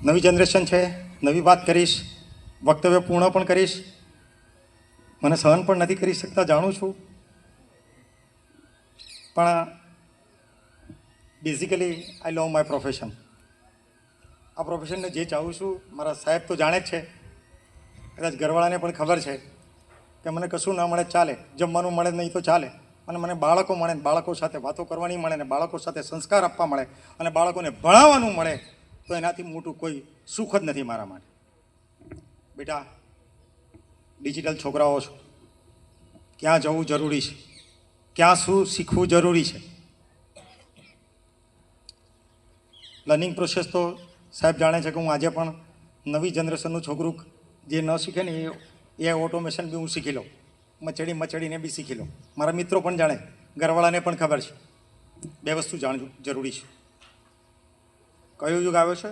નવી જનરેશન છે, નવી વાત કરીશ, વક્તવ્ય પૂર્ણ પણ કરીશ, મને સહન પણ નથી કરી શકતા જાણું છું, પણ basically I love my profession. આ પ્રોફેશનને જે ચાહું છું, મારા સાહેબ તો જાણે જ છે, કદાચ ઘરવાળાને પણ ખબર છે કે મને કશું ના મળે ચાલે, જમવાનું મળે નહીં તો ચાલે, અને મને બાળકો મળે, બાળકો સાથે વાતો કરવાની મળે, ને બાળકો સાથે સંસ્કાર આપવા મળે, અને બાળકોને ભણાવવાનું મળે, તો એનાથી મોટું કોઈ સુખ જ નથી મારા માટે. બેટા, ડિજિટલ છોકરાઓ છો, ક્યાં જવું જરૂરી છે, ક્યાં શું શીખવું જરૂરી છે. લર્નિંગ પ્રોસેસ તો સાહેબ જાણે છે કે હું આજે પણ નવી જનરેશનનું છોકરું જે ન શીખે ને એ ઓટોમેશન બી હું શીખી લઉં, મચડીને બી શીખી લઉં. મારા મિત્રો પણ જાણે, ઘરવાળાને પણ ખબર છે. બે વસ્તુ જાણવું જરૂરી છે. કયો યુગ આવ્યો છે?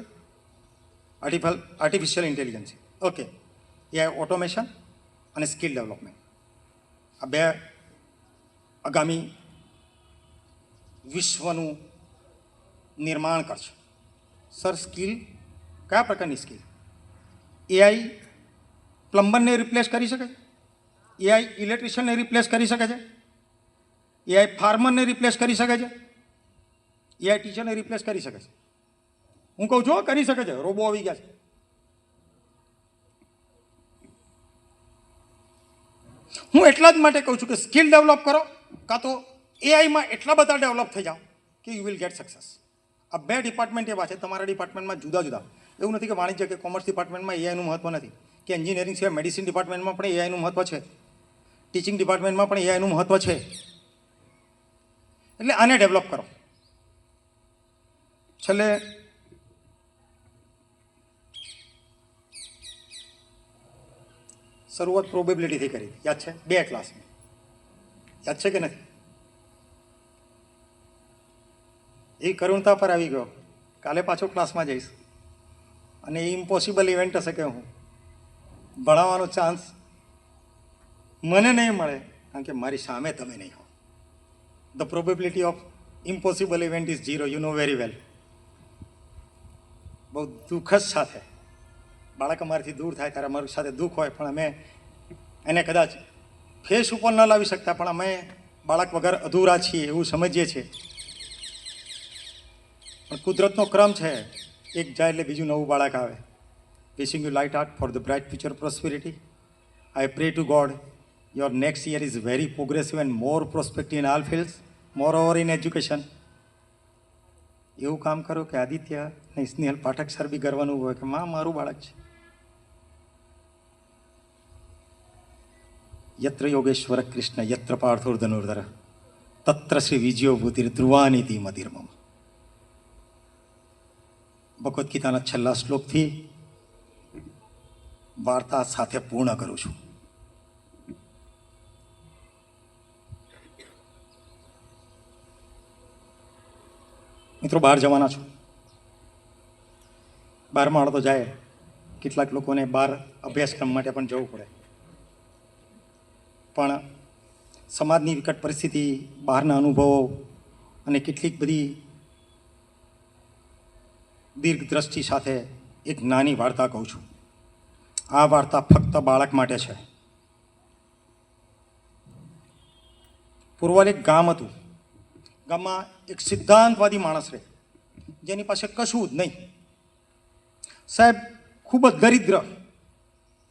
Artificial intelligence. ઓકે, એ ઓટોમેશન અને સ્કિલ ડેવલપમેન્ટ, આ બે આગામી વિશ્વનું નિર્માણ કરશે. સર, સ્કિલ કયા પ્રકારની સ્કિલ? એઆઈ પ્લમ્બરને રિપ્લેસ કરી શકે છે? એઆઈ ઇલેક્ટ્રિશિયનને રિપ્લેસ કરી શકે છે? એઆઈ ફાર્મરને રિપ્લેસ કરી શકે છે? એઆઈ ટીચરને રિપ્લેસ કરી શકે છે? હું કહું છું કરી શકે છે. રોબો આવી ગયા છે. હું એટલા જ માટે કહું છું કે સ્કિલ ડેવલપ કરો, કાં તો એઆઈમાં એટલા બધા ડેવલપ થઈ જાઓ કે યુ વિલ ગેટ સક્સેસ. આ બે ડિપાર્ટમેન્ટ એવા છે તમારા ડિપાર્ટમેન્ટમાં જુદા જુદા. એવું નથી કે વાણિજ્ય કે કોમર્સ ડિપાર્ટમેન્ટમાં એઆઈનું મહત્વ નથી, કે એન્જિનિયરિંગ સિવાય મેડિસિન ડિપાર્ટમેન્ટમાં પણ એઆઈનું મહત્વ છે, ટીચિંગ ડિપાર્ટમેન્ટમાં પણ એઆઈનું મહત્વ છે. એટલે આને ડેવલપ કરો. છેલ્લે શરૂઆત પ્રોબેબિલિટીથી કરી, યાદ છે? 2 ક્લાસમાં યાદ છે કે નથી? એ કરુણતા પર આવી ગયો. કાલે પાછો ક્લાસમાં જઈશ, અને એ ઇમ્પોસિબલ ઇવેન્ટ હશે કે હું ભણાવવાનો ચાન્સ મને નહીં મળે, કારણ કે મારી સામે તમે નહીં હો. The probability of impossible event is 0, you know very well. બહુ દુઃખ જ સાથે બાળક અમારાથી દૂર થાય ત્યારે અમારી સાથે દુઃખ હોય, પણ અમે એને કદાચ ફેસ ઉપર ન લાવી શકતા, પણ અમે બાળક વગર અધૂરા છીએ એવું સમજીએ છીએ. પણ કુદરતનો ક્રમ છે, એક જાય એટલે બીજું નવું બાળક આવે. Wishing you light heart for the bright future prosperity. I pre two God your next year is very progressive and more prospective in all fields, more over in education. એવું કામ કરો કે આદિત્ય ને સ્નેહલ પાઠક સર બી ગર્વનું હોય કે માં મારું બાળક છે. યત્ર યોગેશ્વર કૃષ્ણ યત્ર પાર્થોર ધનુર્ધર તત્ર શ્રી વિજયો ભૂતિર ધ્રુવાનીતિ મધિર્મમ. ભગવદ્ ગીતાના છેલ્લા શ્લોકથી વાર્તા સાથે પૂર્ણ કરું છું. મિત્રો, બહાર જવાના છો, બહાર માણો તો જાય, કેટલાક લોકોને બહાર અભ્યાસક્રમ માટે પણ જવું પડે, પણ સમાજની વિકટ પરિસ્થિતિ, બહારના અનુભવો અને કેટલીક બધી દીર્ઘ દ્રષ્ટિ સાથે એક નાની વાર્તા કહું છું. આ વાર્તા ફક્ત બાળક માટે છે. પૂર્વલ એક ગામ હતું. ગામમાં એક સિદ્ધાંતવાદી માણસ રહે, જેની પાસે કશું જ નહીં. સાહેબ, ખૂબ જ દરિદ્ર,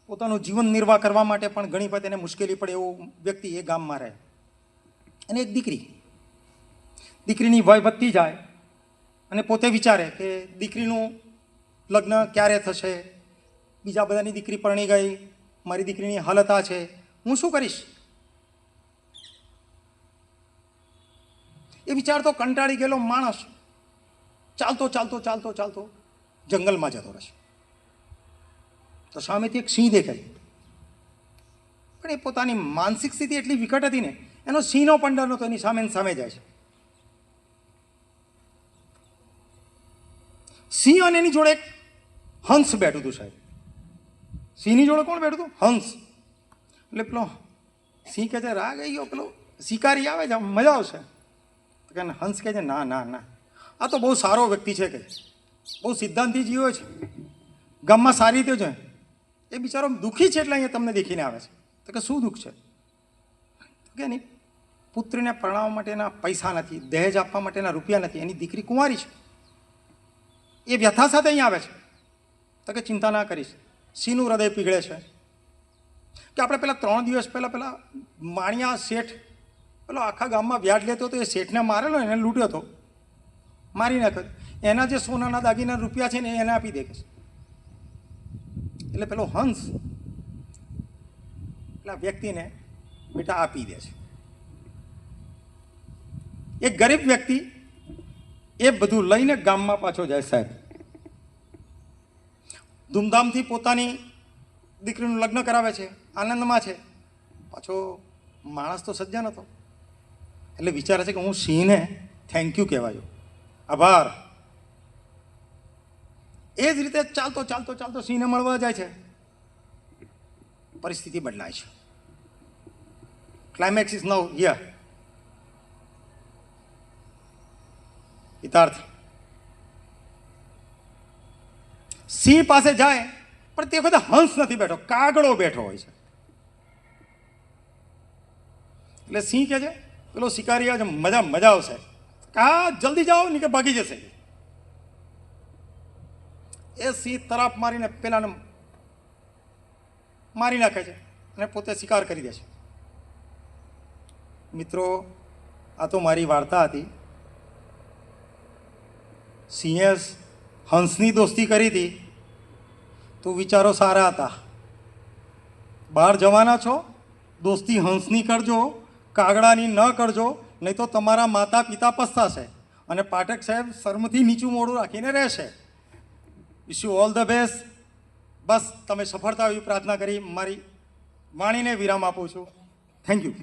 પોતાનું જીવન નિર્વાહ કરવા માટે પણ ઘણી વખત એને મુશ્કેલી પડે એવું વ્યક્તિ એ ગામમાં રહે. અને એક દીકરીની વય વધતી જાય, અને પોતે વિચારે કે દીકરીનું લગ્ન ક્યારે થશે, બીજા બધાની દીકરી પરણી ગઈ, મારી દીકરીની હાલત આ છે, હું શું કરીશ? એ વિચારતો કંટાળી ગયેલો માણસ ચાલતો ચાલતો ચાલતો ચાલતો જંગલમાં જતો રહેશે. તો સામેથી એક સિંહ દેખાય, પણ એ પોતાની માનસિક સ્થિતિ એટલી વિકટ હતી ને, એનો સિંહનો પણ ડર નહોતો, એની સામે જાય છે. સિંહ અને એની જોડે એક હંસ બેઠું હતું. સાહેબ, સિંહની જોડે કોણ બેઠું હતું? હંસ. એટલે પેલો સિંહ કહે છે, રાગ આવી ગયો, પેલો શિકારી આવે છે, મજા આવશે. તો કે હંસ કહે છે, ના ના ના, આ તો બહુ સારો વ્યક્તિ છે, કે બહુ સિદ્ધાંતથી જીવ્યો છે, ગામમાં સારી રીતે જોઈએ. એ બિચારો દુઃખી છે એટલે અહીંયા તમને દેખીને આવે છે. તો કે શું દુઃખ છે? તો કે એની પુત્રીને પરણાવવા માટેના પૈસા નથી, દહેજ આપવા માટેના રૂપિયા નથી, એની દીકરી કુંવારી છે. એ વ્યથા સાથે અહીંયા આવે છે. તો કે ચિંતા ના કરીશ. સિંહનું હૃદય પીગળે છે કે આપણે પેલા 3 દિવસ પહેલાં પેલા માણિયા શેઠ પેલો આખા ગામમાં વ્યાજ લેતો હતો, એ શેઠને મારેલો, એને લૂંટ્યો હતો, મારી નાખ્યો. એના જે સોનાના દાગીના રૂપિયા છે ને એને આપી દે છે. એટલે પેલો હંસ પેલા વ્યક્તિને બેટા આપી દે છે. એક ગરીબ વ્યક્તિ એ બધું લઈને ગામમાં પાછો જાય. સાહેબ ધૂમધામથી પોતાની દીકરીનું લગ્ન કરાવે છે, આનંદમાં છે. પાછો માણસ તો સજ્જન હતો એટલે વિચારે છે કે હું સિંહને થેન્ક યુ કહેવાયો, આભાર. એ જ રીતે ચાલતો ચાલતો ચાલતો સિંહને મળવા જાય છે. પરિસ્થિતિ બદલાય છે. Climax is now here. Hitarth Singh પાસે જાય પણ તે વખતે હંસ નથી બેઠો, કાગડો બેઠો હોય છે. એટલે સિંહ કહે છે પેલો શિકારી આવે છે, મજા આવશે, કા જલ્દી જાઓ નહીં કે ભાગી જશે. એ સિંહ તરાપ મારીને પેલાને મારી નાખે છે અને પોતે શિકાર કરી દે છે. મિત્રો, આ તો મારી વાર્તા હતી. સિંહે હંસની દોસ્તી કરી હતી તો વિચારો સારા હતા. બહાર જવાના છો, દોસ્તી હંસની કરજો, કાગડાની ન કરજો, નહીં તો તમારા માતા પિતા પસ્તાશે અને પાઠક સાહેબ શર્મથી નીચું મોઢું રાખીને રહેશે. Wish you all the best. બસ તમે સફળતા એવી પ્રાર્થના કરી મારી વાણીને વિરામ આપું છું. Thank you.